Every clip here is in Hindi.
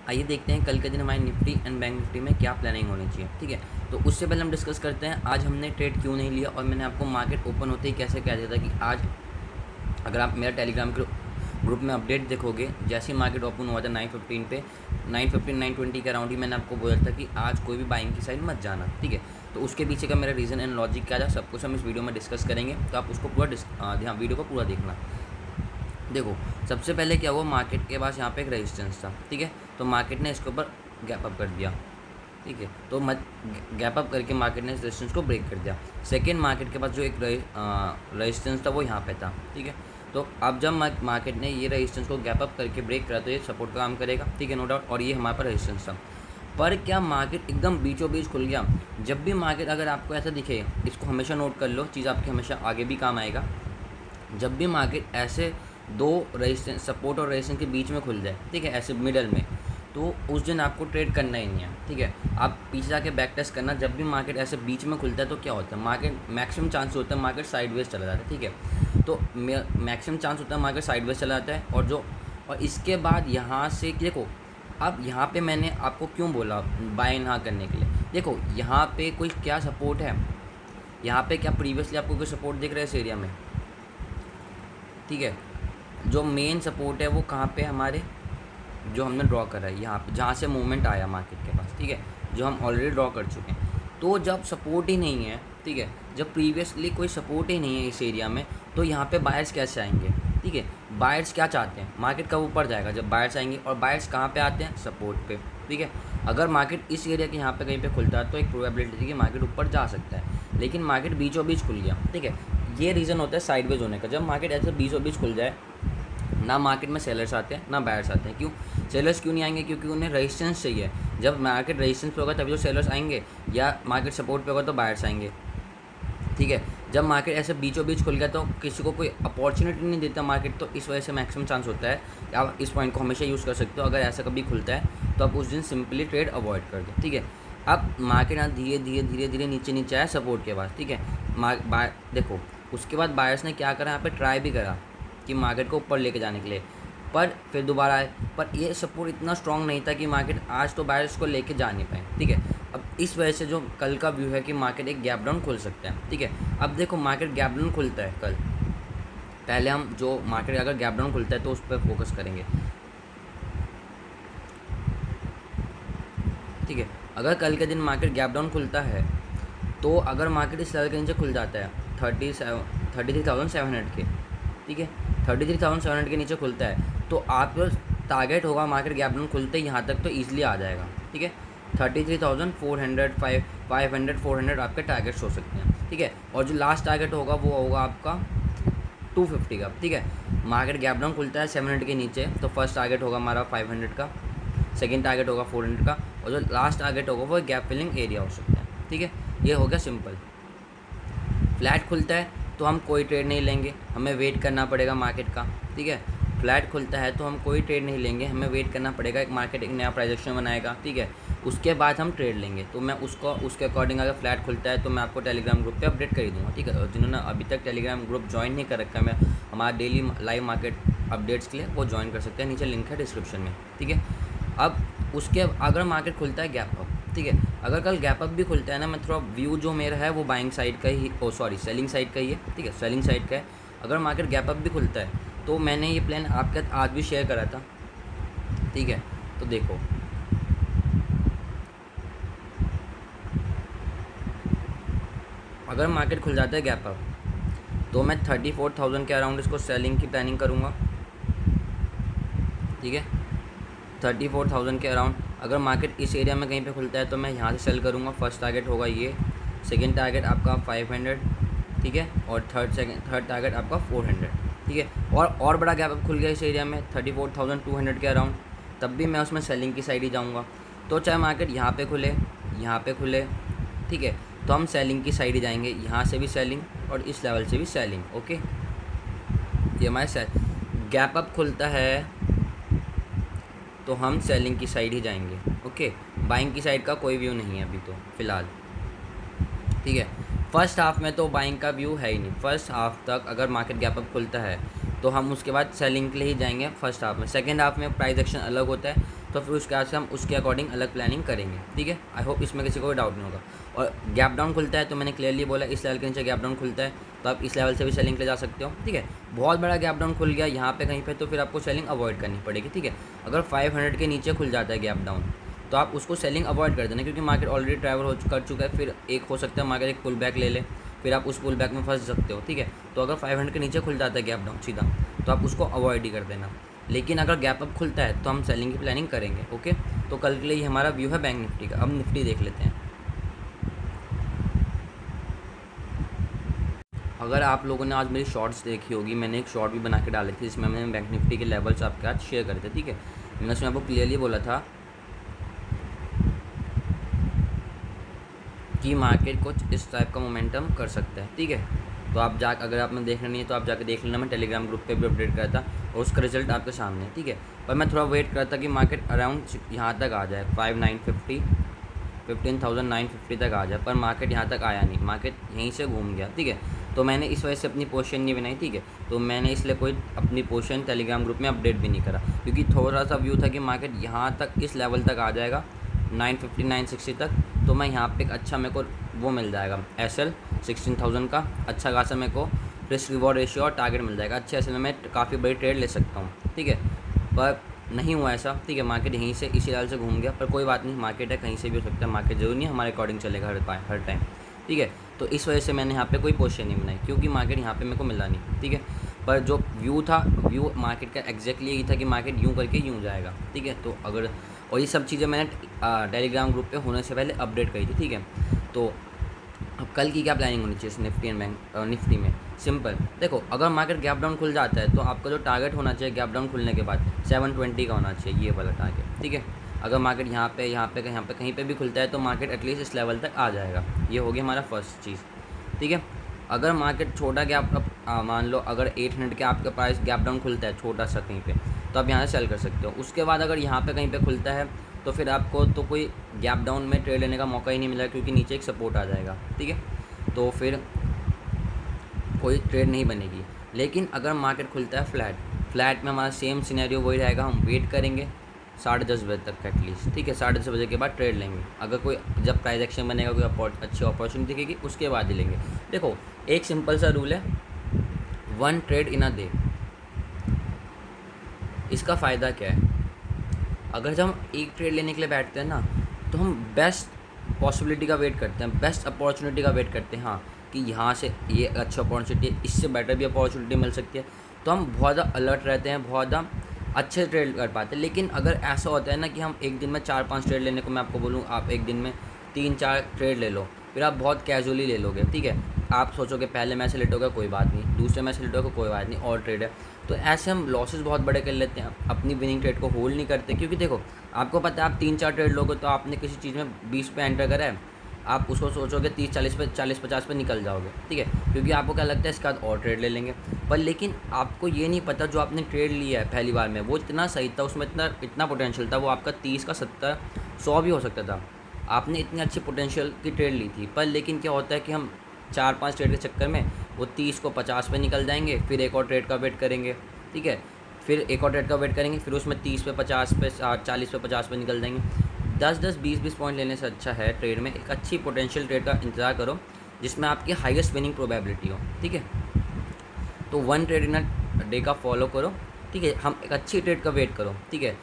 आइए देखते हैं कल के दिन हमारी निफ्टी एंड बैंक निफ्टी में क्या प्लानिंग होनी चाहिए। ठीक है, तो उससे पहले हम डिस्कस करते हैं आज हमने ट्रेड क्यों नहीं लिया, और मैंने आपको मार्केट ओपन होते ही कैसे कह दिया था कि आज, अगर आप मेरा टेलीग्राम ग्रुप में अपडेट देखोगे, जैसे ही मार्केट ओपन हुआ था 9:15 पे, 9:15 9:20 के अराउंड ही मैंने आपको बोला था कि आज कोई भी बाइंग की साइड मत जाना। ठीक है, तो उसके पीछे का मेरा रीज़न एंड लॉजिक क्या था, सब कुछ हम इस वीडियो में डिस्कस करेंगे, तो आप उसको पूरा ध्यान वीडियो को पूरा देखना। देखो, सबसे पहले क्या हुआ, मार्केट के पास यहाँ पे एक रेजिस्टेंस था। ठीक है, तो मार्केट ने इसके ऊपर गैप अप कर दिया। ठीक है, तो गैप अप करके मार्केट ने इस रेजिस्टेंस को ब्रेक कर दिया। सेकेंड, मार्केट के पास जो एक रेजिस्टेंस था वो यहाँ पे था। ठीक है, तो अब जब मार्केट ने ये रेजिस्टेंस को गैप अप करके ब्रेक करा तो ये सपोर्ट का काम करेगा। ठीक है, नो डाउट, और ये हमारे पास रेजिस्टेंस था। पर क्या मार्केट एकदम बीचों बीच खुल गया? जब भी मार्केट, अगर आपको ऐसा दिखे, इसको हमेशा नोट कर लो, चीज़ आपकी हमेशा आगे भी काम आएगा। जब भी मार्केट ऐसे दो रेजिस्टेंस, सपोर्ट और रेजिस्टेंस के बीच में खुल जाए, ठीक है, ऐसे मिडल में, तो उस दिन आपको ट्रेड करना ही नहीं है। ठीक है, आप पीछे जाके बैक टेस्ट करना, जब भी मार्केट ऐसे बीच में खुलता है तो क्या होता है, मार्केट मैक्सिमम चांस होता है मार्केट साइडवेज चला जाता है। ठीक है, तो मैक्सिमम चांस होता है मार्केट साइडवेज चला जाता है, और इसके बाद यहाँ से देखो, अब यहाँ पे मैंने आपको क्यों बोला बाय ना करने के लिए। देखो, यहाँ पे कोई क्या सपोर्ट है, यहाँ पे क्या प्रीवियसली आपको कोई सपोर्ट दिख रहा है इस एरिया में? ठीक है, जो मेन सपोर्ट है वो कहाँ पे हमारे, जो हमने ड्रॉ करा है यहाँ पे, जहाँ से मूवमेंट आया मार्केट के पास। ठीक है, जो हम ऑलरेडी ड्रॉ कर चुके हैं। तो जब सपोर्ट ही नहीं है, ठीक है, जब प्रीवियसली कोई सपोर्ट ही नहीं है इस एरिया में, तो यहाँ पे बायर्स कैसे आएंगे? ठीक है, बायर्स क्या चाहते हैं, मार्केट कब ऊपर जाएगा, जब बायर्स आएंगे, और बायर्स कहाँ पे आते हैं, सपोर्ट पे। ठीक है, अगर मार्केट इस एरिया के यहाँ पे कहीं पे खुलता है तो एक प्रोबेबिलिटी थी कि मार्केट ऊपर जा सकता है, लेकिन मार्केट बीचों बीच खुल गया। ठीक है, ये रीज़न होता है साइडवेज होने का। जब मार्केट ऐसे बीचों बीच खुल जाए, ना मार्केट में सेलर्स आते हैं ना बायर्स आते हैं। क्यों सेलर्स क्यों नहीं आएंगे? क्योंकि उन्हें रेजिस्टेंस चाहिए। जब मार्केट रेजिस्टेंस पे होगा तभी तो सेलर्स आएंगे, या मार्केट सपोर्ट पे होगा तो बायर्स आएंगे। ठीक है, जब मार्केट ऐसे बीचों बीच खुल गया तो किसी को कोई अपॉर्चुनिटी नहीं देता मार्केट, तो इस वजह से मैक्सिमम चांस होता है, आप इस पॉइंट को हमेशा यूज़ कर सकते हो। अगर ऐसा कभी खुलता है तो आप उस दिन सिंपली ट्रेड अवॉइड कर दो। ठीक है, अब मार्केट यहाँ धीरे धीरे धीरे धीरे नीचे नीचे आया सपोर्ट के पास। ठीक है, देखो, उसके बाद बायर्स ने क्या करा, यहाँ पे ट्राई भी करा कि मार्केट को ऊपर लेके जाने के लिए, पर फिर दोबारा आए, पर ये सपोर्ट इतना स्ट्रॉन्ग नहीं था कि मार्केट आज तो बायर्स को लेके जा नहीं पाए। ठीक है, अब इस वजह से जो कल का व्यू है कि मार्केट एक गैप डाउन खुल सकता है। ठीक है, अब देखो, मार्केट गैप डाउन खुलता है कल, पहले हम जो मार्केट अगर गैप डाउन खुलता है तो उस पर फोकस करेंगे। ठीक है, अगर कल के दिन मार्केट गैप डाउन खुलता है, तो अगर मार्केट इस लेवल के नीचे खुल जाता है 33,700 के, ठीक है, 33,700 के नीचे खुलता है, तो आपका टारगेट होगा मार्केट गैप डाउन खुलते ही यहाँ तक तो ईजिली आ जाएगा। ठीक है, 33,400 500 400 आपके टारगेट्स हो सकते हैं। ठीक है, और जो लास्ट टारगेट होगा वो होगा आपका 250 का। ठीक है, मार्केट गैप डाउन खुलता है 700 के नीचे, तो फर्स्ट टारगेट होगा हमारा 500 का, सेकेंड टारगेट होगा 400 का, और जो लास्ट टारगेट होगा वो गैप फिलिंग एरिया हो सकता है। ठीक है, ये हो गया सिंपल। फ्लैट खुलता है तो हम कोई ट्रेड नहीं लेंगे, हमें वेट करना पड़ेगा मार्केट का। ठीक है, फ्लैट खुलता है तो हम कोई ट्रेड नहीं लेंगे, हमें वेट करना पड़ेगा, एक मार्केट एक नया प्राइस एक्शन बनाएगा। ठीक है, उसके बाद हम ट्रेड लेंगे। तो मैं उसके अकॉर्डिंग, अगर फ्लैट खुलता है तो मैं आपको टेलीग्राम ग्रुप पे अपडेट कर ही दूँगा। ठीक है, और जिन्होंने अभी तक टेलीग्राम ग्रुप ज्वाइन नहीं कर रखा है, मैं हमारा डेली लाइव मार्केट अपडेट्स के लिए वो ज्वाइन कर सकते हैं, नीचे लिंक है डिस्क्रिप्शन में। ठीक है, अब उसके अगर मार्केट खुलता है गैप अप, ठीक है, अगर कल गैप अप भी खुलता है ना, मैं थोड़ा व्यू जो मेरा है वो बाइंग साइड का ही, सेलिंग साइड का ही है। ठीक है, सेलिंग साइड का है। अगर मार्केट गैप अप भी खुलता है तो मैंने ये प्लान आपके साथ आज भी शेयर करा था। ठीक है, तो देखो, अगर मार्केट खुल जाता है गैप अप, तो मैं 34,000 के अराउंड इसको सेलिंग की प्लानिंग करूँगा। ठीक है, 34,000 के अराउंड अगर मार्केट इस एरिया में कहीं पे खुलता है तो मैं यहाँ से सेल करूँगा। फर्स्ट टारगेट होगा ये, सेकंड टारगेट आपका 500, ठीक है, और थर्ड टारगेट आपका 400। ठीक है, और बड़ा गैप अप खुल गया इस एरिया में 34,200 के अराउंड, तब भी मैं उसमें सेलिंग की साइड ही जाऊँगा। तो चाहे मार्केट यहाँ पे खुले, यहाँ पे खुले, ठीक है, तो हम सेलिंग की साइड ही जाएंगे, यहाँ से भी सेलिंग और इस लेवल से भी सेलिंग। ओके, ये हमारे गैप अप खुलता है तो हम सेलिंग की साइड ही जाएंगे। ओके, बाइंग की साइड का कोई व्यू नहीं है अभी तो फ़िलहाल। ठीक है, फर्स्ट हाफ में तो बाइंग का व्यू है ही नहीं। फर्स्ट हाफ तक अगर मार्केट गैप अप खुलता है तो हम उसके बाद सेलिंग के लिए ही जाएंगे फर्स्ट हाफ में। सेकंड हाफ में प्राइस एक्शन अलग होता है, तो फिर उसके बाद से हम उसके अकॉर्डिंग अलग प्लानिंग करेंगे, ठीक है। आई होप इसमें किसी को कोई डाउट नहीं होगा। और गैप डाउन खुलता है तो मैंने क्लियरली बोला इस लेवल के नीचे गैप डाउन खुलता है तो आप इस लेवल से भी सेलिंग ले जा सकते हो, ठीक है। बहुत बड़ा गैप डाउन खुल गया यहाँ पे कहीं पे तो फिर आपको सेलिंग अवॉइड करनी पड़ेगी, ठीक है। अगर 500 के नीचे खुल जाता है गैप डाउन तो आप उसको सेलिंग अवॉइड कर देना, क्योंकि मार्केट ऑलरेडी ट्रैवल कर चुका है। फिर एक हो सकता है मार्केट एक पुल बैक ले ले, फिर आप उस पुल बैक में फंस सकते हो, ठीक है। तो अगर 500 के नीचे खुल जाता है गैप डाउन सीधा तो आप उसको अवॉइड ही कर देना। लेकिन अगर गैप अप खुलता है तो हम सेलिंग की प्लानिंग करेंगे, ओके। तो कल के लिए ये हमारा व्यू है बैंक निफ्टी का। अब निफ्टी देख लेते हैं। अगर आप लोगों ने आज मेरी शॉर्ट्स देखी होगी, मैंने एक शॉर्ट भी बना के डाली थी जिसमें मैंने बैंक निफ्टी के लेवल्स आपके साथ शेयर करे थे, ठीक है। मैंने उसमें आपको क्लियरली बोला था कि मार्केट कुछ इस टाइप का मोमेंटम कर सकता है, ठीक है। तो आप अगर आपने देखना नहीं है तो आप जाकर देख लेना, मैं टेलीग्राम ग्रुप पे भी अपडेट करा था और उसका रिजल्ट आपके सामने है, ठीक है। पर मैं थोड़ा वेट करता था कि मार्केट अराउंड यहाँ तक आ जाए 5950 15,950 तक आ जाए, पर मार्केट यहाँ तक आया नहीं, मार्केट यहीं से घूम गया, ठीक है। तो मैंने इस वजह से अपनी पोजीशन नहीं बनाई, ठीक है। तो मैंने इसलिए कोई अपनी पोजीशन टेलीग्राम ग्रुप में अपडेट भी नहीं करा, क्योंकि थोड़ा सा व्यू था कि मार्केट यहाँ तक इस लेवल तक आ जाएगा 950 960 तक, तो मैं यहाँ पे एक अच्छा मेरे को वो मिल जाएगा एसएल 16,000 का अच्छा खासा मेरे को रिस्क रिवॉर्ड रेशियो और टारगेट मिल जाएगा। अच्छे एसएल में मैं काफ़ी बड़ी ट्रेड ले सकता हूँ, ठीक है। पर नहीं हुआ ऐसा, ठीक है। मार्केट यहीं से इसी लेवल से घूम गया, पर कोई बात नहीं, मार्केट है कहीं से भी हो सकता है, मार्केट जरूरी नहीं हमारे अकॉर्डिंग चलेगा हर टाइम, ठीक है। तो इस वजह से मैंने यहाँ पे कोई पोजीशन नहीं बनाई, क्योंकि मार्केट यहाँ पे मेरे को मिला नहीं, ठीक है। पर जो व्यू था, व्यू मार्केट का एग्जैक्टली यही था कि मार्केट यूँ करके यूँ जाएगा, ठीक है। तो अगर और ये सब चीज़ें मैंने टेलीग्राम ग्रुप पे होने से पहले अपडेट करी थी, ठीक है। तो अब कल की क्या प्लानिंग होनी चाहिए इस निफ्टी एंड बैंक निफ्टी में? सिंपल देखो, अगर मार्केट गैप डाउन खुल जाता है तो आपका जो टारगेट होना चाहिए गैप डाउन खुलने के बाद 720 का होना चाहिए, ये वाला टारगेट, ठीक है। अगर मार्केट यहाँ पे कहीं पे भी खुलता है तो मार्केट एटलीस्ट इस लेवल तक आ जाएगा, ये होगी हमारा फर्स्ट चीज़, ठीक है। अगर मार्केट छोटा गैप मान लो अगर 800 के आपके पास गैप डाउन खुलता है छोटा सा कहीं पे, तो आप यहाँ से सेल कर सकते हो। उसके बाद अगर यहाँ पे कहीं पे खुलता है तो फिर आपको तो कोई गैप डाउन में ट्रेड लेने का मौका ही नहीं मिला, क्योंकि नीचे एक सपोर्ट आ जाएगा, ठीक है। तो फिर कोई ट्रेड नहीं बनेगी। लेकिन अगर मार्केट खुलता है फ्लैट में हमारा सेम सिनेरियो वही रहेगा, हम वेट करेंगे 10:30 बजे तक एटलीस्ट, ठीक है। 10:30 बजे के बाद ट्रेड लेंगे। अगर कोई जब प्राइस एक्शन बनेगा, कोई अच्छी अपॉर्चुनिटी दिखेगी, उसके बाद ही लेंगे। देखो एक सिंपल सा रूल है, 1 ट्रेड इन अ डे। इसका फ़ायदा क्या है? अगर जब हम एक ट्रेड लेने के लिए बैठते हैं ना, तो हम बेस्ट पॉसिबिलिटी का वेट करते हैं, बेस्ट अपॉर्चुनिटी का वेट करते हैं, हाँ कि यहाँ से ये अच्छी अपॉर्चुनिटी है, इससे बेटर भी अपॉर्चुनिटी मिल सकती है। तो हम बहुत ज़्यादा अलर्ट रहते हैं, बहुत ज़्यादा अच्छे ट्रेड कर पाते हैं। लेकिन अगर ऐसा होता है ना कि हम एक दिन में 4-5 ट्रेड लेने को, मैं आपको बोलूँ आप एक दिन में 3-4 ट्रेड ले लो, फिर आप बहुत कैजुअली ले लोगे, ठीक है। आप सोचोगे पहले मैच सेलेक्ट होगा कोई बात नहीं, दूसरे मैच सेलेक्ट होगा कोई बात नहीं, और ट्रेड है। तो ऐसे हम लॉसेस बहुत बड़े कर लेते हैं, अपनी विनिंग ट्रेड को होल्ड नहीं करते। क्योंकि देखो आपको पता है आप 3-4 ट्रेड लोगे तो आपने किसी चीज़ में 20 पे एंटर करा है, आप उसको सोचोगे 30-40 पे 40-50 पे निकल जाओगे, ठीक है। क्योंकि आपको क्या लगता है इसके बाद और ट्रेड ले लेंगे। पर लेकिन आपको ये नहीं पता जो आपने ट्रेड लिया है पहली बार में वो इतना सही था, उसमें इतना पोटेंशियल था, वो आपका 30 का 70 100 भी हो सकता था। आपने इतनी अच्छी पोटेंशियल की ट्रेड ली थी, पर लेकिन क्या होता है कि हम 4-5 ट्रेड के चक्कर में वो 30 को 50 पे निकल जाएंगे, फिर एक और ट्रेड का वेट करेंगे, ठीक है। फिर एक और ट्रेड का वेट करेंगे, फिर उसमें 30 पे 50 पे 40 पे 50 पे निकल जाएंगे। 10-10 20-20 पॉइंट लेने से अच्छा है ट्रेड में एक अच्छी पोटेंशियल ट्रेड का इंतजार करो जिसमें आपकी हाईएस्ट विनिंग प्रोबेबिलिटी हो, ठीक है। तो 1 ट्रेड इन अ डे का फॉलो करो, ठीक है। हम एक अच्छी ट्रेड का वेट करो, ठीक है।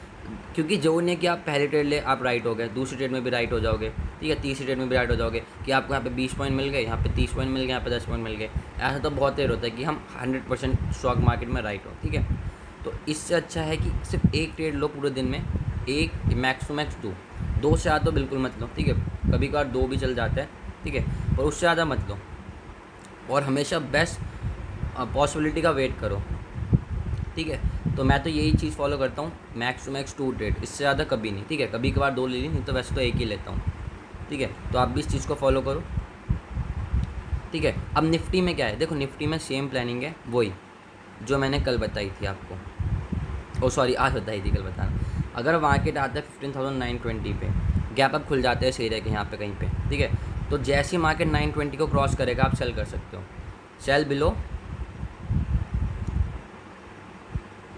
क्योंकि जो नहीं कि आप पहले ट्रेड ले आप राइट हो गए, दूसरी ट्रेड में भी राइट हो जाओगे, ठीक है, तीसरी ट्रेड में भी राइट हो जाओगे कि आपको यहाँ पे 20 पॉइंट मिल गए, यहाँ पे 30 पॉइंट मिल गए, यहाँ पे 10 पॉइंट मिल गए। ऐसा तो बहुत देर होता है कि हम 100% स्टॉक मार्केट में राइट हो, ठीक है। तो इससे अच्छा है कि सिर्फ एक ट्रेड लो पूरे दिन में, एक मैक्स टू मैक्स 2 से ज़्यादा तो बिल्कुल मत लो, ठीक है। कभी कभार 2 भी चल जाता है, ठीक है, पर उससे ज़्यादा मत लो। और हमेशा बेस्ट पॉसिबिलिटी का वेट करो, ठीक है। तो मैं तो यही चीज़ फॉलो करता हूँ, मैक्स टू मैक्स 2 ट्रेड, इससे ज़्यादा कभी नहीं, ठीक है। कभी कभार 2 ले ली, नहीं तो वैसे तो एक ही लेता हूँ, ठीक है। तो आप भी इस चीज़ को फॉलो करो, ठीक है। अब निफ्टी में क्या है, देखो निफ्टी में सेम प्लानिंग है, वही जो मैंने कल बताई थी आपको, सॉरी आज बताई थी, कल बताना। अगर मार्केट आता है 15,920 पे, गैप अप खुल जाते हैं सही रह के यहाँ पे कहीं पे, ठीक है। तो जैसे ही मार्केट 920 को क्रॉस करेगा आप सेल कर सकते हो, सेल बिलो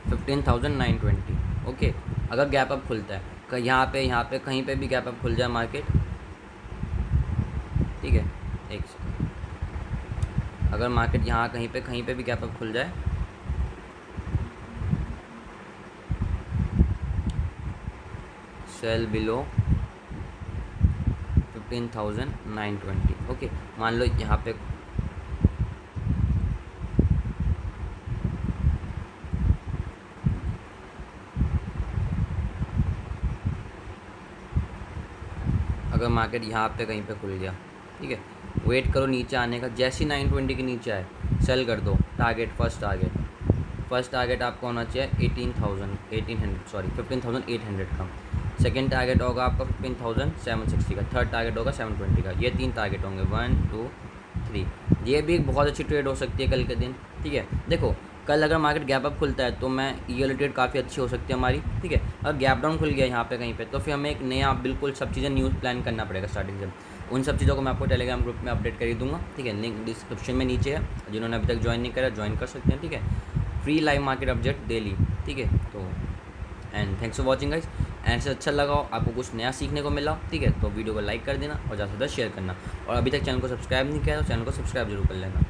15,920, ओके। अगर गैप अप खुलता है यहाँ पे कहीं पे भी गैप अप खुल जाए मार्केट, ठीक है, एक सेकंड, अगर मार्केट यहाँ कहीं पे भी गैप अप खुल जाए, सेल बिलो 15,920, ओके, मान लो यहाँ पे अगर मार्केट यहाँ पे कहीं पे खुल गया, ठीक है, वेट करो नीचे आने का, जैसे ही 920 के नीचे आए सेल कर दो। फर्स्ट टारगेट आपका होना चाहिए 15,800 का। सेकंड टारगेट होगा आपका 15,760 का। थर्ड टारगेट होगा 720 का। ये 3 टारगेट होंगे, 1 2 3। ये भी एक बहुत अच्छी ट्रेड हो सकती है कल के दिन, ठीक है। देखो कल अगर मार्केट गैप अप खुलता है तो मैं ये वाली ट्रेड काफ़ी अच्छी हो सकती है हमारी, ठीक है। अगर गैप डाउन खुल गया यहाँ पे कहीं पे तो फिर हमें एक नया बिल्कुल सब चीज़ें न्यूज़ प्लान करना पड़ेगा स्टार्टिंग से। उन सब चीज़ों को मैं आपको टेलीग्राम ग्रुप में अपडेट कर ही दूंगा, ठीक है। लिंक डिस्क्रिप्शन में नीचे है, जिन्होंने अभी तक ज्वाइन नहीं करा ज्वाइन कर सकते हैं, ठीक है। Free live market update daily, ठीक है। तो and thanks for watching guys. And से अच्छा लगा हो, आपको कुछ नया सीखने को मिला, ठीक है, तो वीडियो को लाइक कर देना और ज़्यादा से ज़्यादा शेयर करना। और अभी तक चैनल को सब्सक्राइब नहीं किया तो चैनल को सब्सक्राइब जरूर कर लेना।